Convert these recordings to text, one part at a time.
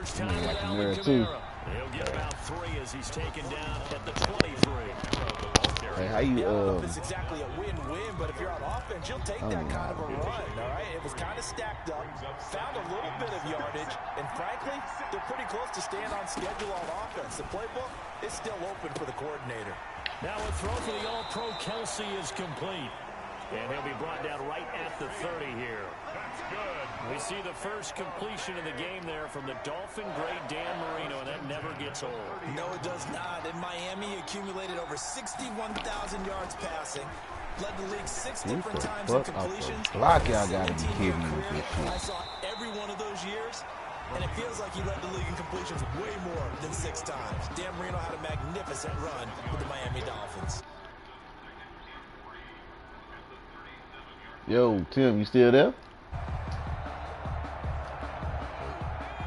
first time like with Alvin Kamara. He'll get about 3 as he's taken down at the 23. Hey, how you, It's exactly a win-win, but if you're on offense, you'll take that kind of a run, all right? It was kind of stacked up, found a little bit of yardage, and frankly, they're pretty close to staying on schedule on offense. The playbook is still open for the coordinator. Now a throw for the All-Pro Kelsey is complete. And he'll be brought down right at the 30 here. That's good. We see the first completion of the game there from the Dolphin great Dan Marino, and that never gets old. No, it does not. In Miami, accumulated over 61,000 yards passing. Led the league 6 different times in completions. Block y'all gotta be kidding me with this shit. I saw every one of those years, and it feels like he led the league in completions way more than 6 times. Dan Marino had a magnificent run with the Miami Dolphins. Yo, Tim, you still there?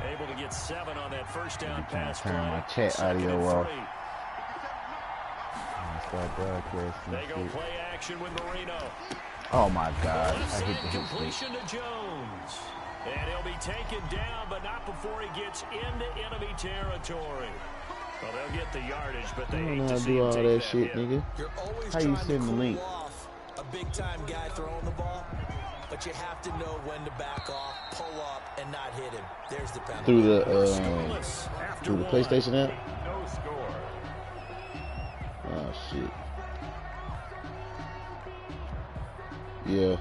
Able to get 7 on that first down pass. Turn my chat audio off. Start broadcasting. They go play action with Marino. Oh my God! I hit the completion to Jones, and he'll be taken down, but not before he gets into enemy territory. Well, they'll get the yardage, but they hate to see him take that shit, nigga. You're always how you send the link? A big-time guy throwing the ball, but you have to know when to back off, pull up, and not hit him. There's the penalty. Through the PlayStation app. No score. Oh shit. Yeah.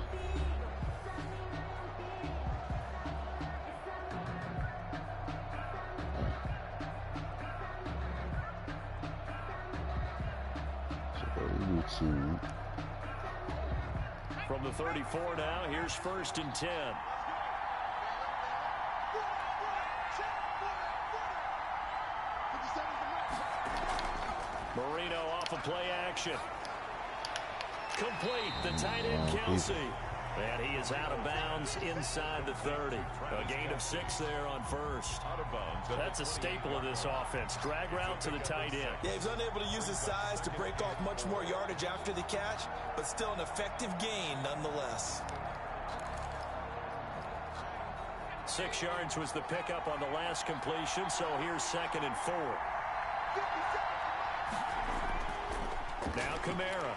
YouTube. From the 34 now, here's 1st and 10. Marino off of play action. Complete, the tight end Kelsey. And he is out of bounds inside the 30. A gain of 6 there on 1st. That's a staple of this offense. Drag route to the tight end. Yeah, he's unable to use his size to break off much more yardage after the catch, but still an effective gain nonetheless. 6 yards was the pickup on the last completion, so here's 2nd and 4. Now Kamara.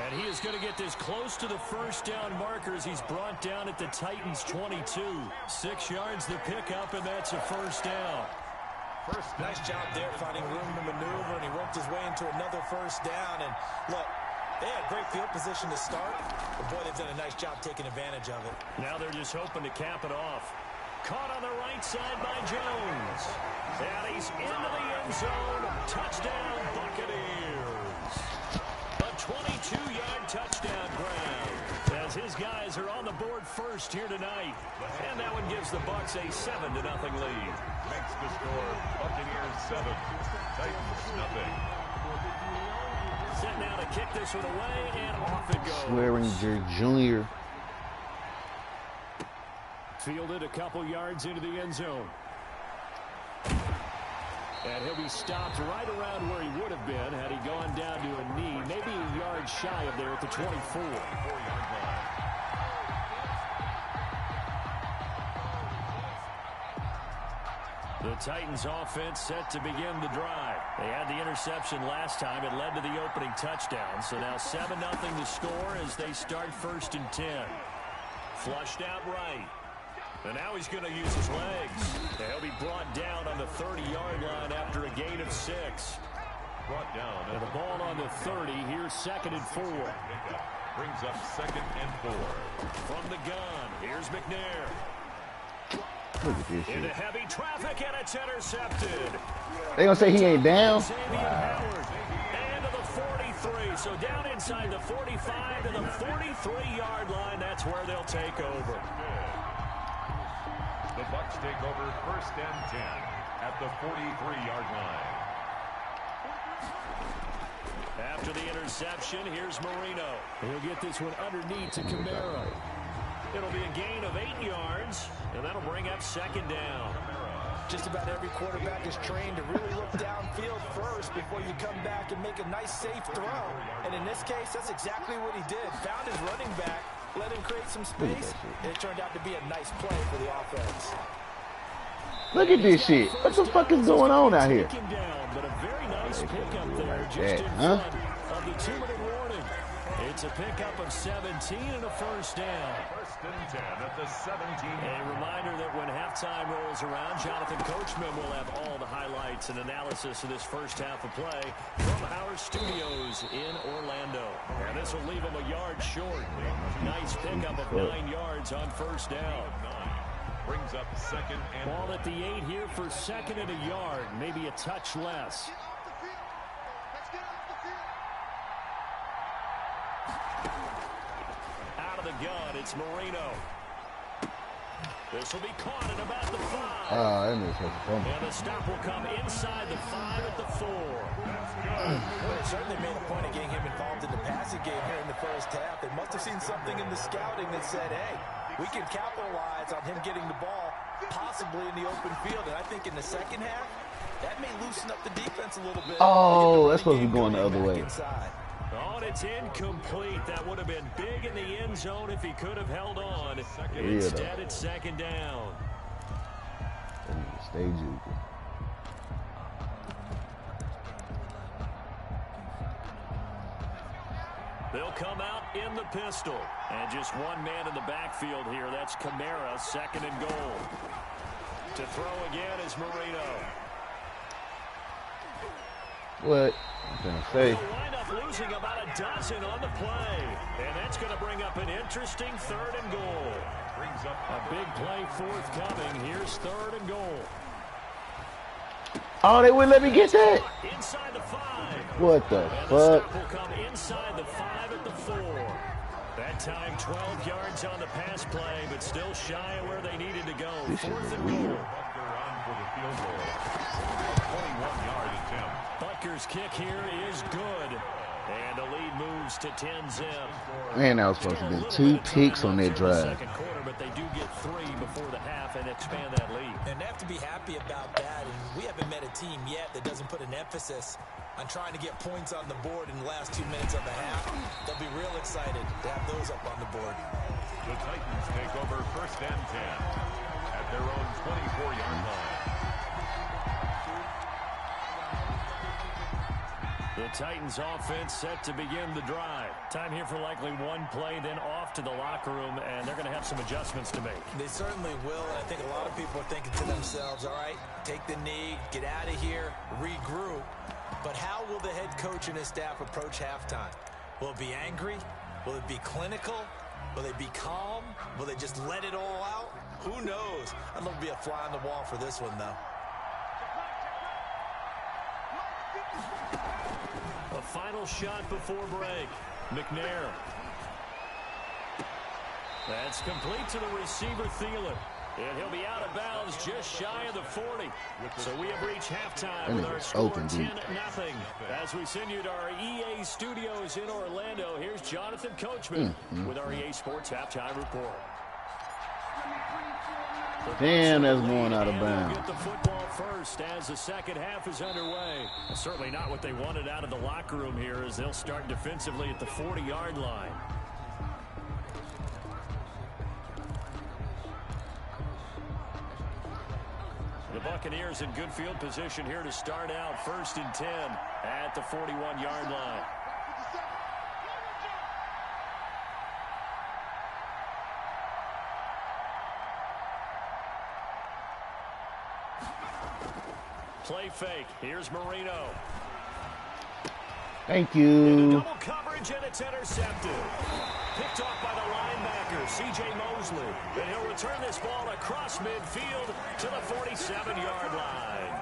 And he is going to get this close to the first down markers. He's brought down at the Titans' 22. 6 yards the pickup, and that's a first down. Nice job there finding room to maneuver, and he worked his way into another first down. And look, they had great field position to start, but boy, they've done a nice job taking advantage of it. Now they're just hoping to cap it off. Caught on the right side by Jones. And he's into the end zone. Touchdown, Buccaneers. A 22-yard touchdown grab as his guys are on the board first here tonight. And that one gives the Bucs a 7-0 lead. Makes the score Buccaneers 7, Titans nothing. Set now to kick this one away, and off it goes. Swearinger Jr. Fielded a couple yards into the end zone. And he'll be stopped right around where he would have been had he gone down to a knee, maybe a yard shy of there at the 24. The Titans offense set to begin the drive. They had the interception last time. It led to the opening touchdown. So now 7-0 to score as they start 1st and 10. Flushed out right. And now he's going to use his legs. He'll be brought down on the 30-yard line after a gain of 6. Brought down. And the ball on the 30. Here's 2nd and 4. Brings up 2nd and 4. From the gun, here's McNair. Look at this shit. Into heavy traffic, and it's intercepted. They gonna say he ain't down? And to the 43. So down inside the 45 to the 43-yard line. That's where they'll take over. The Bucs take over 1st and 10 at the 43-yard line. After the interception, here's Marino. He'll get this one underneath to Kamara. It'll be a gain of 8 yards, and that'll bring up 2nd down. Just about every quarterback is trained to really look downfield first before you come back and make a nice, safe throw. And in this case, that's exactly what he did. Found his running back, let him create some space, and it turned out to be a nice play for the offense. Look at this shit. What the fuck is going on out here? But a very nice pickup there, just that, in huh? front of the 2-minute warning. It's a pickup of 17 and a first down. First and 10 at the 17. A reminder that when halftime rolls around, Jonathan Coachman will have all the highlights and analysis of this first half of play from our studios in Orlando. And this will leave him a yard short. Nice pickup of 9 yards on first down. Brings up second and Ball at the 8 here for second and a yard, maybe a touch less. Out of the gun, it's Marino. This will be caught at about the 5. That makes sense. And the stop will come inside the 5 at the 4. Well, they certainly made a point of getting him involved in the passing game here in the first half. They must have seen something in the scouting that said, hey, we can capitalize on him getting the ball possibly in the open field. And I think in the second half, that may loosen up the defense a little bit. Oh, that's supposed to be going the other way. Inside. Oh, and it's incomplete. That would have been big in the end zone if he could have held on. Yeah, Instead, it's second down. Stay juking. They'll come out in the pistol. And just one man in the backfield here. That's Kamara, second and goal. To throw again is Marino. What? I'm gonna say. They'll wind up losing about a dozen on the play. And that's going to bring up an interesting third and goal. brings up A big play forthcoming. Here's third and goal. Oh, they wouldn't let me get that. Inside the 5. What the And the fuck? stop will come inside the 5 at the 4. That time 12 yards on the pass play, but still shy of where they needed to go. This is Fourth and weird. goal. Butker on for the field goal. A 21-yard attempt. Butker's kick here is good. And the lead moves to 10-zip. Man, that was supposed to be 2 picks on that drive. Second quarter, but they do get 3 before the half and expand that lead. And they have to be happy about that. And we haven't met a team yet that doesn't put an emphasis on trying to get points on the board in the last 2 minutes of the half. They'll be real excited to have those up on the board. The Titans take over first and 10 at their own 24-yard line. The Titans offense set to begin the drive. Time here for likely one play, then off to the locker room, and they're going to have some adjustments to make. They certainly will, and I think a lot of people are thinking to themselves, all right, take the knee, get out of here, regroup. But how will the head coach and his staff approach halftime? Will it be angry? Will it be clinical? Will they be calm? Will they just let it all out? Who knows? I'd love to be a fly on the wall for this one, though. A final shot before break. McNair. That's complete to the receiver, Thielen. And he'll be out of bounds just shy of the 40. So we have reached halftime with our score 10-0. As we send you to our EA studios in Orlando, here's Jonathan Coachman with our EA Sports Halftime Report. Damn, that's going out of bounds. Get the football first as the second half is underway. Certainly not what they wanted out of the locker room here as they'll start defensively at the 40-yard line. The Buccaneers in good field position here to start out first and 10 at the 41-yard line. Play fake. Here's Marino. Thank Into you. double coverage, and it's intercepted. Picked off by the linebacker, C.J. Mosley. And he'll return this ball across midfield to the 47-yard line.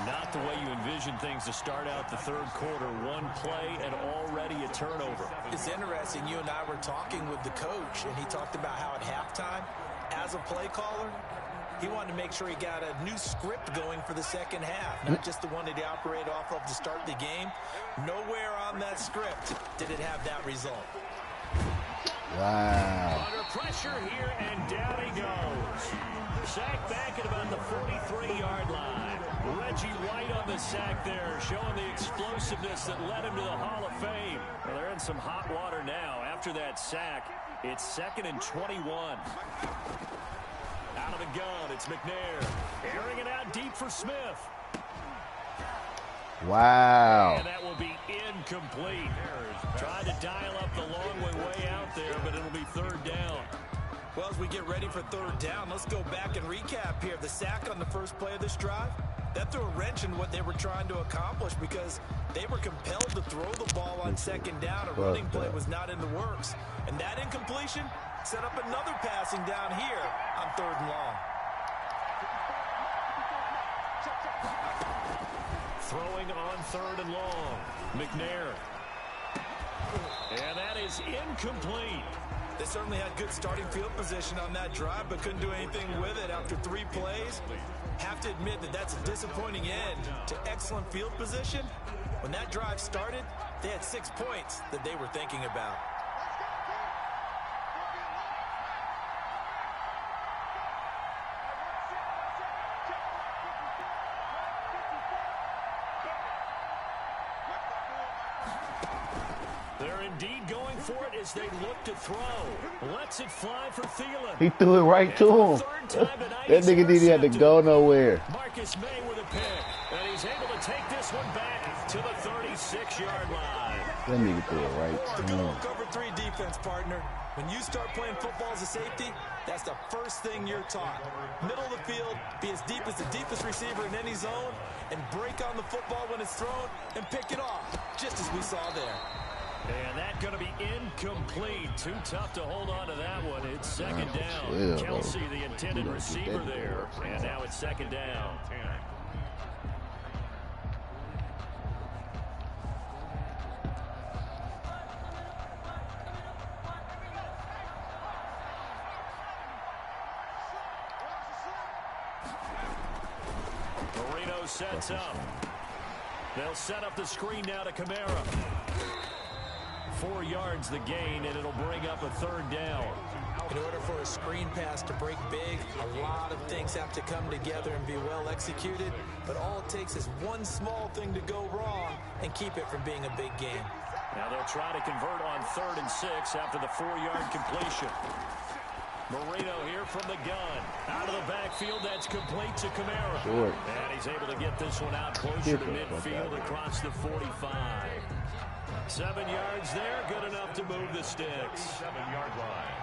Not the way you envision things to start out the third quarter. One play and already a turnover. It's interesting. You and I were talking with the coach, and he talked about how at halftime, as a play caller, he wanted to make sure he got a new script going for the second half, not just the one that he operated off of to start the game. Nowhere on that script did it have that result. Wow. Under pressure here, and down he goes. Sack back at about the 43-yard line. Reggie White on the sack there, showing the explosiveness that led him to the Hall of Fame. Well, they're in some hot water now. After that sack, it's 2nd and 21. Out of the gun, it's McNair. Airing it out deep for Smith. Wow. And that will be incomplete. Tried to dial up the long way out there, but it'll be third down. Well, as we get ready for third down, let's go back and recap here. The sack on the first play of this drive, that threw a wrench in what they were trying to accomplish because they were compelled to throw the ball on second down. A running play was not in the works. And that incompletion set up another passing down here on third and long. Throwing on third and long. McNair. And that is incomplete. They certainly had good starting field position on that drive, but couldn't do anything with it after 3 plays. Have to admit that that's a disappointing end to excellent field position. When that drive started, they had 6 points that they were thinking about. They're indeed going for it as they look to throw. Lets it fly for Thielen. He threw it right to him. That nigga didn't have to go nowhere. Marcus May with a pick. And he's able to take this one back to the 36-yard line. That nigga threw it right to him. Cover 3 defense, partner. When you start playing football as a safety, that's the first thing you're taught. Middle of the field, be as deep as the deepest receiver in any zone, and break on the football when it's thrown and pick it off, just as we saw there. And that's going to be incomplete. Too tough to hold on to that one. It's second down. Kelsey, the intended receiver there. And now it's second down. Marino sets up. They'll set up the screen now to Kamara. 4 yards the gain, and it'll bring up a third down. In order for a screen pass to break big, a lot of things have to come together and be well executed, but all it takes is one small thing to go wrong and keep it from being a big game. Now they'll try to convert on 3rd and 6 after the 4-yard completion. Marino here from the gun. Out of the backfield, that's complete to Kamara. Short. And he's able to get this one out closer to midfield across the 45. 7 yards there, good enough to move the sticks. 7-yard line.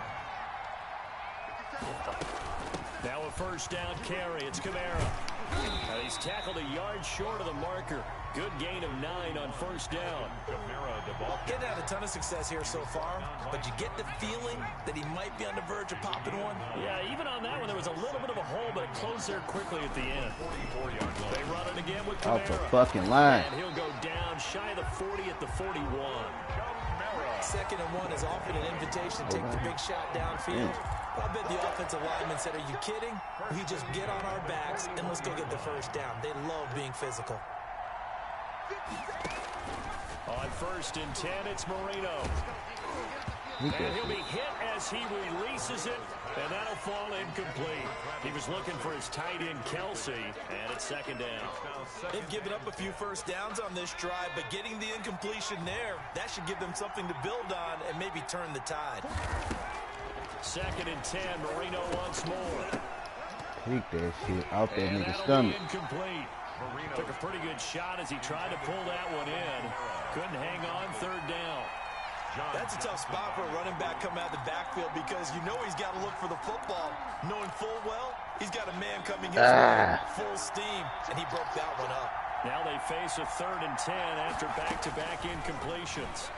Now a first down carry. It's Kamara. He's tackled a yard short of the marker. Good gain of 9 on first down. Getting had a ton of success here so far, but you get the feeling that he might be on the verge of popping one. Yeah, even on that one, there was a little bit of a hole, but it closed there quickly at the end. They run it again with Kamara. Off the fucking line. And he'll go down shy of the 40 at the 41. 2nd and 1 is often an invitation to take the big shot downfield. I bet the offensive lineman said, are you kidding? We just get on our backs and let's go get the first down. They love being physical. On 1st and 10, it's Marino. And he'll be hit as he releases it, and that'll fall incomplete. He was looking for his tight end, Kelsey, and it's 2nd down. They've given up a few first downs on this drive, but getting the incompletion there, that should give them something to build on and maybe turn the tide. 2nd and 10, Marino once more. Peek that shit out that And nigga's that'll be stomach. incomplete. Took a pretty good shot as he tried to pull that one in. Couldn't hang on 3rd down. That's a tough spot for a running back coming out of the backfield because you know he's got to look for the football, knowing full well he's got a man coming his way, full steam, and he broke that one up. Now they face a 3rd and 10 after back-to-back incompletions.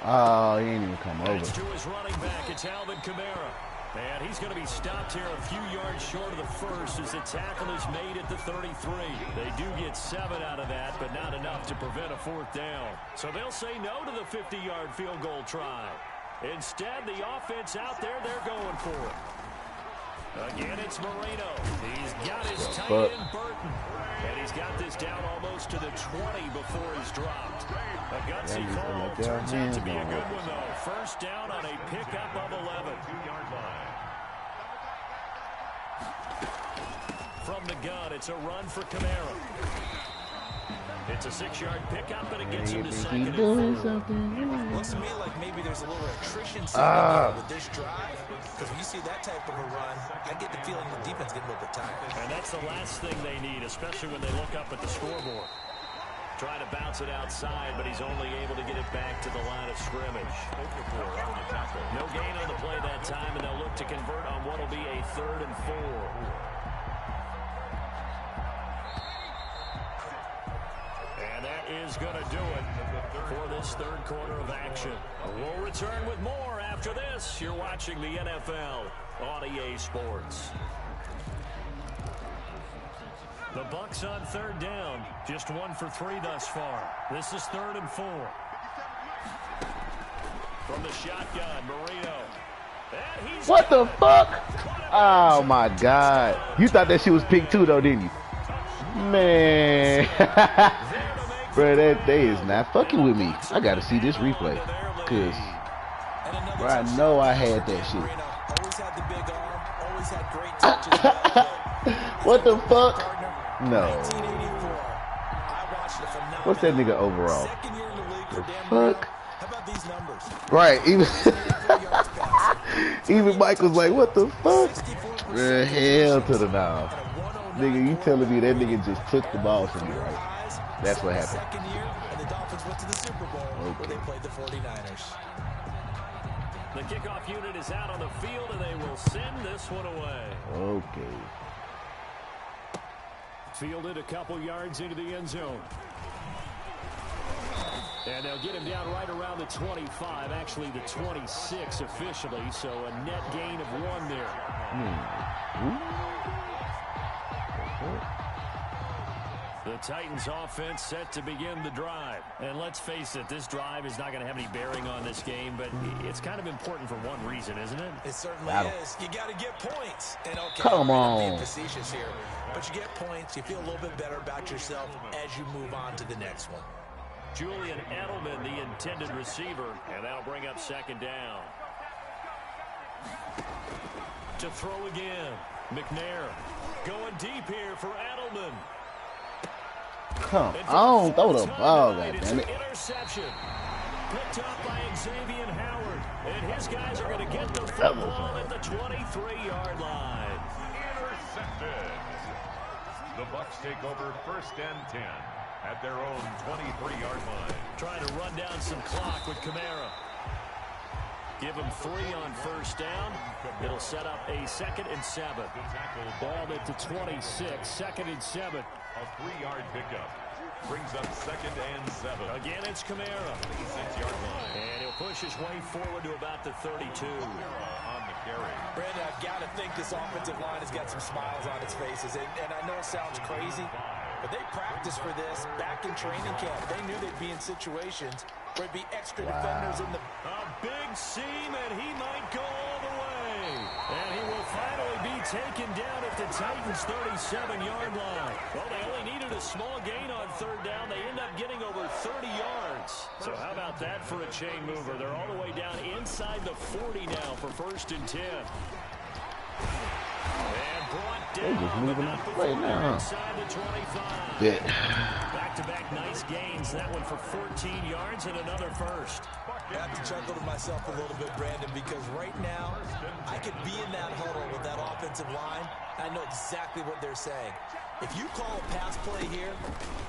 Oh, he ain't even come over. It's to his running back. It's Alvin Kamara. And he's going to be stopped here a few yards short of the first as the tackle is made at the 33. They do get 7 out of that, but not enough to prevent a 4th down. So they'll say no to the 50-yard field goal try. Instead, the offense out there, they're going for it. Again, it's Marino. He's got his tight end, Burton. And he's got this down almost to the 20 before he's dropped. A gutsy call. Turns out to be a good one, though. First down on a pickup of 11. From the gun, it's a run for Kamara. It's a 6-yard pickup, and it gets him to Maybe second he and doing 4. something. Looks to me like maybe there's a little attrition set in there with this drive. Because when you see that type of a run, I get the feeling the defense getting a little bit tired. And that's the last thing they need, especially when they look up at the scoreboard. Trying to bounce it outside, but he's only able to get it back to the line of scrimmage. No gain on the play that time, and they'll look to convert on what will be a 3rd and 4. And that is going to do it for this 3rd quarter of action. We'll return with more after this. You're watching the NFL on EA Sports. The Bucs on 3rd down. Just 1 for 3 thus far. This is 3rd and 4. From the shotgun, Marino. What the fuck? Oh my God. You thought that shit was pick 2 though, didn't you? Man. Bro, they is not fucking with me. I gotta see this replay. Cause bro, I know I had that shit. Always had the big arm, always had great touches. What the fuck? No. 1984. I watched it phenomenal. What's that nigga overall? Second year in the league for The Dan fuck? How about these numbers? Right, even Mike was like, what the fuck? Man, hell to the no. Nigga, you telling me that nigga just took the ball from you, right? That's what happened. Second year, and the Dolphins went to the Super Bowl where they played the 49ers. The kickoff unit is out on the field, and they will send this one away. Okay. Fielded a couple yards into the end zone. And they'll get him down right around the 25, actually the 26 officially, so a net gain of 1 there. The Titans offense set to begin the drive. And let's face it, this drive is not going to have any bearing on this game, but it's kind of important for one reason, isn't it? It certainly is. You got to get points. And okay, come I'm being on. facetious here, but you get points, you feel a little bit better about yourself as you move on to the next one. Julian Edelman, the intended receiver, and that'll bring up 2nd down. To throw again, McNair going deep here for Edelman. Come on, throw the ball, goddammit. Interception. Picked up by Xavier Howard. And his guys are going to get the football at the 23-yard line. Intercepted. The Bucs take over 1st and 10 at their own 23-yard line. Trying to run down some clock with Kamara. Give him 3 on 1st down. It'll set up a 2nd and 7. Ball at the 26, 2nd and 7. A 3-yard pickup. Brings up 2nd and 7. Again, it's Kamara. 36-yard line. And he'll push his way forward to about the 32. On the carry. Brandon, I've got to think this offensive line has got some smiles on its faces. And I know it sounds crazy, but they practiced for this back in training camp. They knew they'd be in situations where it'd be extra defenders in the... A big seam, and he might go all the way. And he will finally be taken down at the Titans' 37-yard line. Well, they only needed a small gain on 3rd down. They end up getting over 30 yards. So how about that for a chain mover? They're all the way down inside the 40 now for 1st and 10. And brought down, just moving but not up right before now. inside the 25. Yeah. Back-to-back nice gains. That one for 14 yards and another 1st. I have to chuckle to myself a little bit, Brandon, because right now I could be in that huddle with that offensive line. I know exactly what they're saying. If you call a pass play here,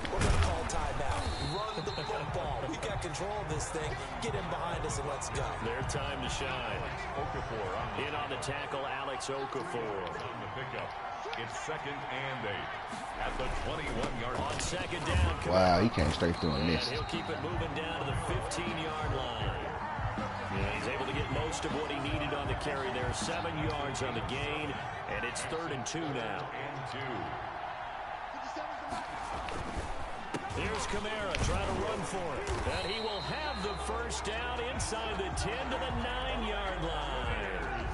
we're going to call timeout. Run the football. We've got control of this thing. Get in behind us and let's go. Their time to shine. Okafor In on the tackle, Alex Okafor. on the pickup. It's 2nd and 8 at the 21-yard line. On 2nd down. Wow, he came straight through and And missed. he'll keep it moving down to the 15-yard line. Yeah, he's able to get most of what he needed on the carry there. 7 yards on the gain, and it's 3rd and 2 now. And 2. Here's Kamara trying to run for it. And he will have the 1st down inside the 10 to the 9-yard line.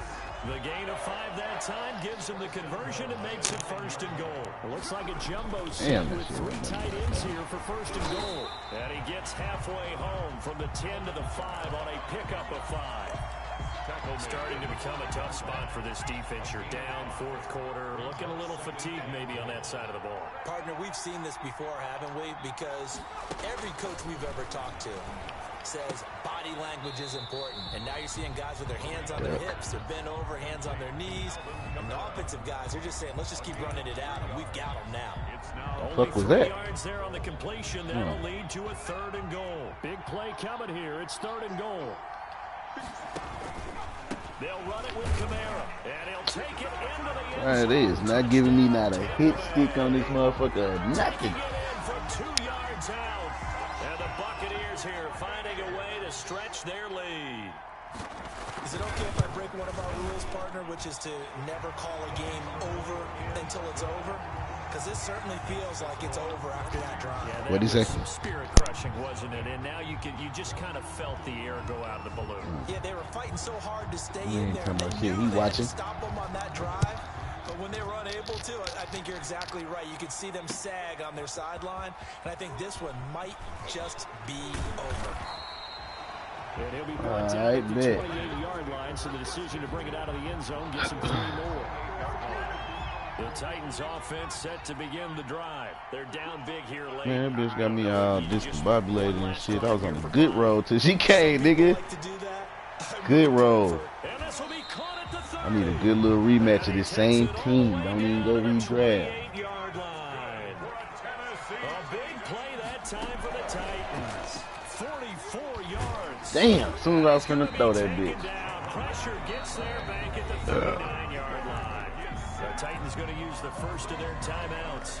The gain of 5 that time gives him the conversion and makes it 1st and goal. It looks like a jumbo set with 3 tight ends here for 1st and goal. And he gets halfway home from the 10 to the 5 on a pickup of 5. Starting to become a tough spot for this defense. You're down fourth quarter, looking a little fatigued maybe on that side of the ball. Partner, we've seen this before, haven't we? Because every coach we've ever talked to says body language is important. And now you're seeing guys with their hands on their hips, they're bent over, hands on their knees. And the offensive guys are just saying, let's just keep running it out, and we've got them now. What was that? Yards there on the completion. That'll lead to a 3rd and goal. Big play coming here. It's 3rd and goal. They'll run it with Kamara, and he'll take it into the end zone. It is not giving me not a hit stick on this motherfucker. Nothing. From 2 yards out. And the Buccaneers here finding a way to stretch their lead. Is it okay if I break one of our rules, partner, which is to never call a game over until it's over? Because this certainly feels like it's over after that drive. Yeah, what did he say? Spirit crushing, wasn't it? And now you just kind of felt the air go out of the balloon. Yeah, they were fighting so hard to stay in there. He watching. Stop them on that drive. But when they were unable to, I think you're exactly right. You could see them sag on their sideline. And I think this one might just be over. And he'll be brought down at the 28-yard line, so the decision to bring it out of the end zone gets him 3 more. The Titans offense set to begin the drive. They're down big here late. Man, that bitch got me all discombobulated and shit. I was on a good road till she came, nigga. Good road. I need a good little rematch of this same team. Don't even go redraft. A big play that time for the Titans. 44 yards. Damn, as soon as I was finna throw that bitch. Pressure gets there back at the 39-yard line. The Titans going to use the first of their timeouts,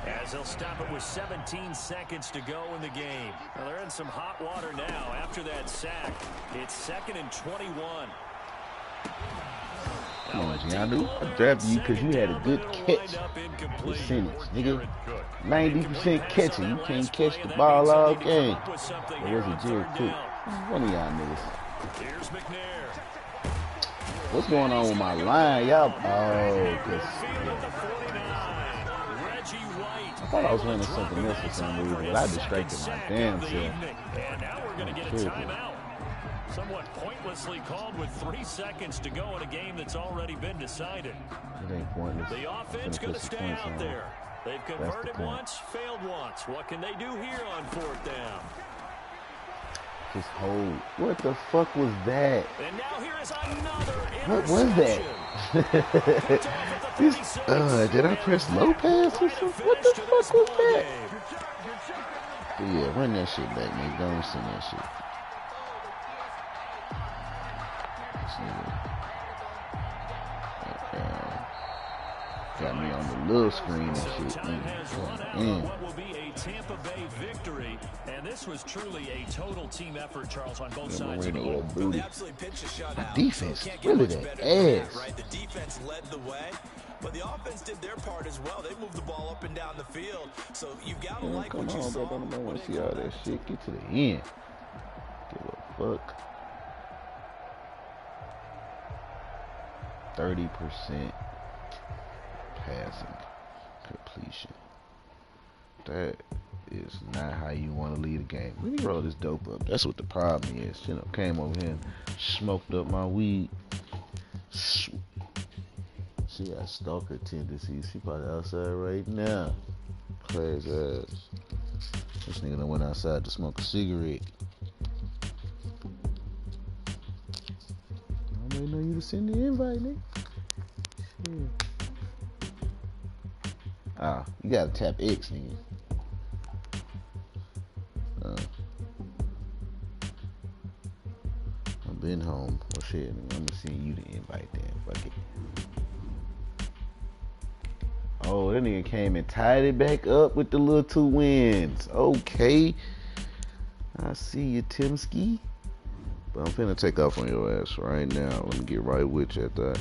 as they'll stop it with 17 seconds to go in the game. Well, they're in some hot water now after that sack. It's 2nd and 21. Come on, Gianlu. I drafted you because you had a good catch percentage, nigga. 90% catching. You can't catch the ball all game. It wasn't Jerry Cook. One of y'all niggas. Here's McNair. What's going on with my line? Y'all. Oh, yeah. I thought I was running something else for some reason, but I distracted my damn self. And now we're going to get a timeout. Somewhat pointlessly called with 3 seconds to go in a game that's already been decided. It ain't pointless. The offense going to stay out there. They've converted once, failed once. What can they do here on 4th down? Just hold. What the fuck was that? And now here is another what was that? This, did I press low pass or something? What the fuck was that? Yeah, run that shit back, man. Don't send that shit. Got me on the little screen and shit. What will be a Tampa Bay victory, and this was truly a total team effort, Charles, on both sides of the ball. They absolutely pitched a shutout. The defense, so really that ass. Right? The defense led the way, but the offense did their part as well. They moved the ball up and down the field, so you've got to like what you saw. Come on, bro. I want to see all that shit. Get to the end. Give a fuck. 30% passing completion. That is not how you want to lead a game. Let me roll this dope up. That's what the problem is. You know, came over here and smoked up my weed. She got stalker tendencies. She probably outside right now. Class ass. This nigga done went outside to smoke a cigarette. I'm waiting on you to send the invite, nigga. Shit. Ah, you gotta tap X, nigga. I've been home. Well, shit, nigga. I'm gonna send you the invite then. Fuck it. Oh, that nigga came and tied it back up with the little 2 wins. Okay. I see you, Timski. But I'm finna take off on your ass right now. Let me get right with you after I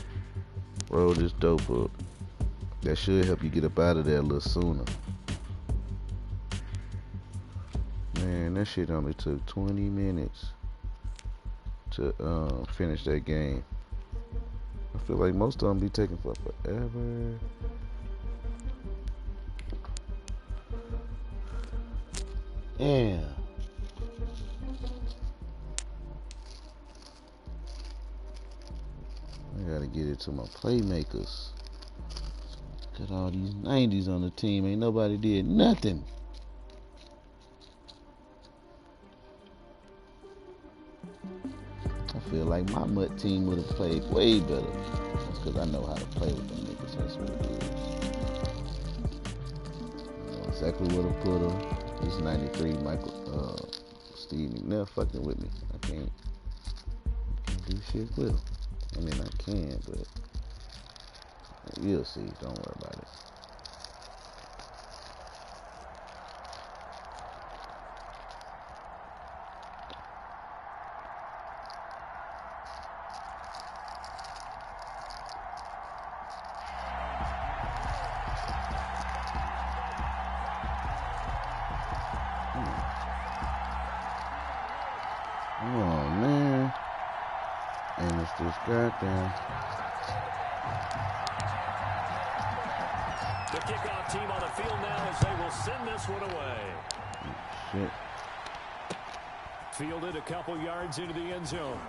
roll this dope up. That should help you get up out of there a little sooner. Man, that shit only took 20 minutes to finish that game. I feel like most of them be taking forever. Yeah. gotta get it to my playmakers. Got all these 90s on the team. Ain't nobody did nothing. I feel like my MUT team would have played way better. That's because I know how to play with them niggas. That's what it is. I know exactly where to put them. This 93 Steve McNair fucking with me. I can't do shit with him. I mean, I can, but you'll see. Don't worry about it. Oh man, and it's this goddamn. The kickoff team on the field now as they will send this one away. Shit. Fielded a couple yards into the end zone.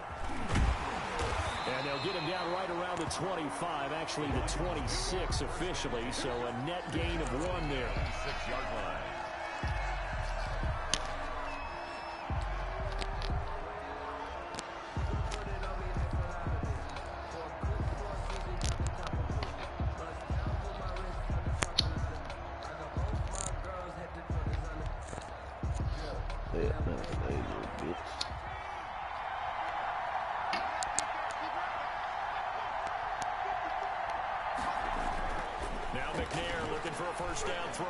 And they'll get him down right around the 25, actually the 26 officially, so a net gain of 1 there. 6-yard line. Now McNair looking for a first down throw.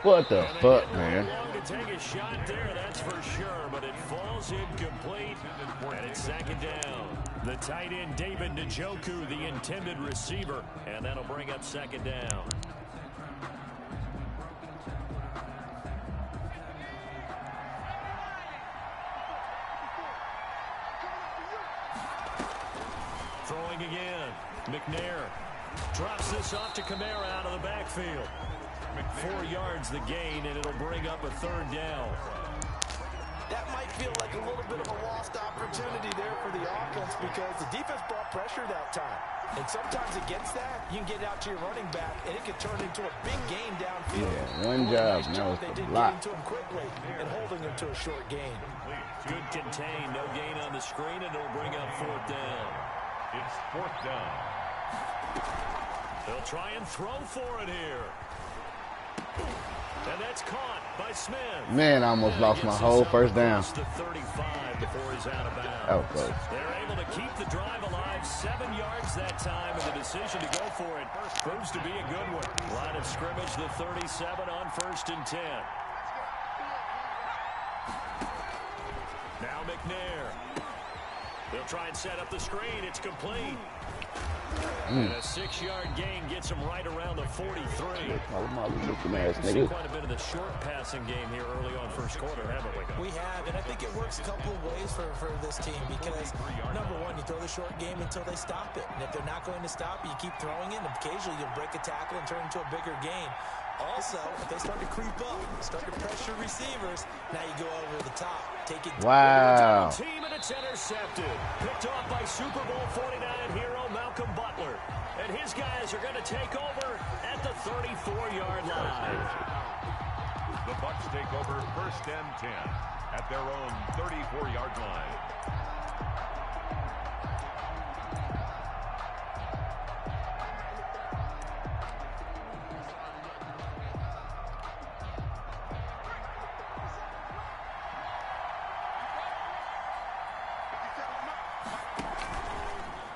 What the fuck, man? To take a shot there, that's for sure, but it falls incomplete, and it's 2nd down. The tight end, David Njoku, the intended receiver, and that'll bring up 2nd down. Throwing again. McNair drops this off to Kamara out of the backfield. 4 yards the gain, and it'll bring up a 3rd down. That might feel like a little bit of a lost opportunity there for the offense because the defense brought pressure that time. And sometimes against that, you can get out to your running back, and it can turn into a big gain downfield. Yeah, one job. Nice Now they it's did a block. getting to him quickly and holding him to a short gain. Good contain, no gain on the screen, and it'll bring up 4th down. It's 4th down. They'll try and throw for it here. And that's caught by Smith. Man, I almost lost my whole first down. The 35 before he's out of bounds. That was close. They're able to keep the drive alive. 7 yards that time, and the decision to go for it proves to be a good one. Line of scrimmage, the 37 on 1st and 10. Now McNair. They'll try and set up the screen. It's complete. And a 6-yard gain gets him right around the 43. Looking ass We've seen nigga. quite a bit of the short passing game here early on first quarter, haven't we? We have, and I think it works a couple of ways for this team because, number one, you throw the short game until they stop it. And if they're not going to stop it, you keep throwing it, and occasionally you'll break a tackle and turn it into a bigger gain. Also, if they start to creep up, start to pressure receivers, now you go over the top. Take it. Wow. Team, and it's intercepted. Picked off by Super Bowl 49 hero Malcolm Butler. And his guys are going to take over at the 34-yard line. The Bucs take over 1st and 10 at their own 34-yard line.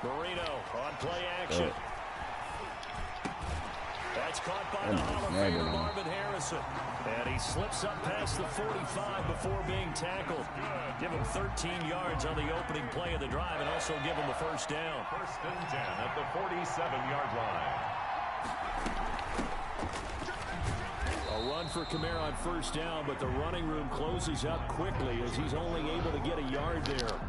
Marino on play action. That's caught by the Hall of Famer Marvin Harrison. And he slips up past the 45 before being tackled. Give him 13 yards on the opening play of the drive and also give him a first down. 1st and 10 at the 47-yard line. A run for Kamara on first down, but the running room closes up quickly as he's only able to get a yard there.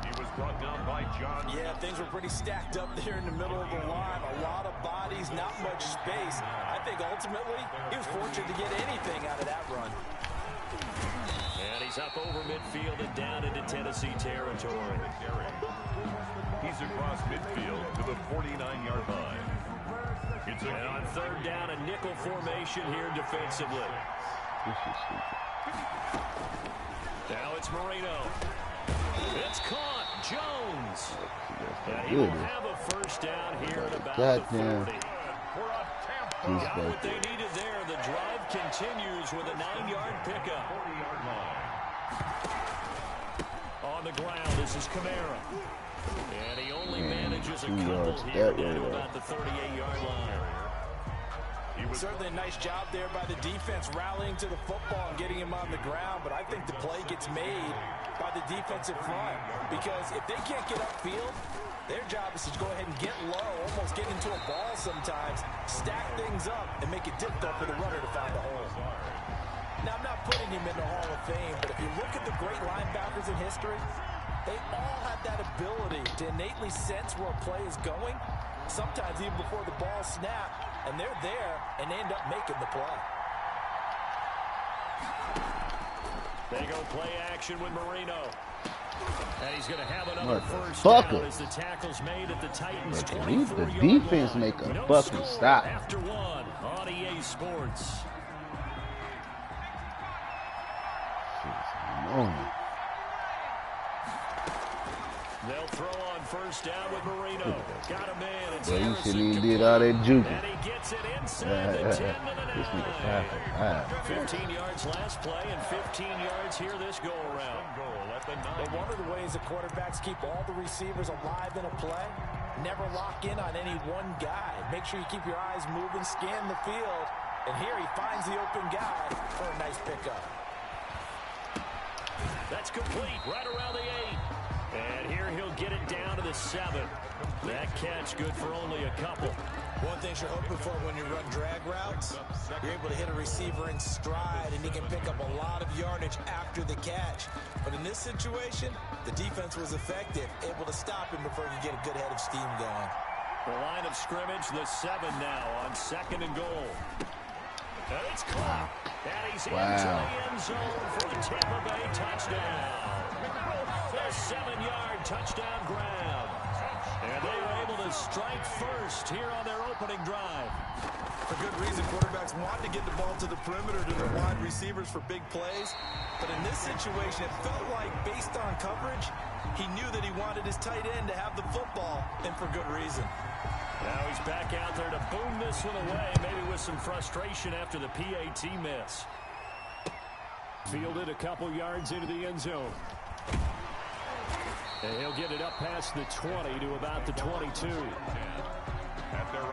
He was brought down by John. Yeah, things were pretty stacked up there in the middle of the line. A lot of bodies, not much space. I think ultimately he was fortunate to get anything out of that run. And he's up over midfield and down into Tennessee territory. He's across midfield to the 49-yard line. And on third down, a nickel formation here defensively. Now it's Marino. It's caught. Jones. And he will have a first down here at about the 40. Got what they needed there. The drive continues with a 9-yard pickup. On the ground, this is Kamara. And he only manages a couple here down to about the 38-yard line. Certainly a nice job there by the defense rallying to the football and getting him on the ground, but I think the play gets made by the defensive front because if they can't get upfield, their job is to go ahead and get low, almost get into a ball sometimes, stack things up, and make it difficult for the runner to find a hole. Now, I'm not putting him in the Hall of Fame, but if you look at the great linebackers in history, they all have that ability to innately sense where a play is going, sometimes even before the ball snapped, and they're there, and they end up making the play. They go play action with Marino. And he's going to have another first down as the tackle's made at the Titans' 24-yard line. The defense make a fucking stop. After one on EA Sports. They'll throw on first down with Marino. Got a man. It's you shouldn't even did all that juking. And he gets it inside the 10 to the 9. 15 yards last play and 15 yards here this go-around. But one of the ways the quarterbacks keep all the receivers alive in a play, never lock in on any one guy. Make sure you keep your eyes moving, scan the field. And here he finds the open guy for a nice pickup. That's complete right around the 8. And here he'll get it down to the 7. That catch good for only a couple. One thing you're hoping for when you run drag routes, you're able to hit a receiver in stride, and he can pick up a lot of yardage after the catch. But in this situation, the defense was effective, able to stop him before he could get a good head of steam going. The line of scrimmage, the 7 now on 2nd and goal. And it's caught. And he's into the end zone for a Tampa Bay touchdown. The 7-yard touchdown grab. And they were able to strike first here on their opening drive. For good reason, quarterbacks want to get the ball to the perimeter to their wide receivers for big plays. But in this situation, it felt like based on coverage, he knew that he wanted his tight end to have the football, and for good reason. Now he's back out there to boom this one away, maybe with some frustration after the PAT miss. Fielded a couple yards into the end zone. And he'll get it up past the 20 to about the 22. At their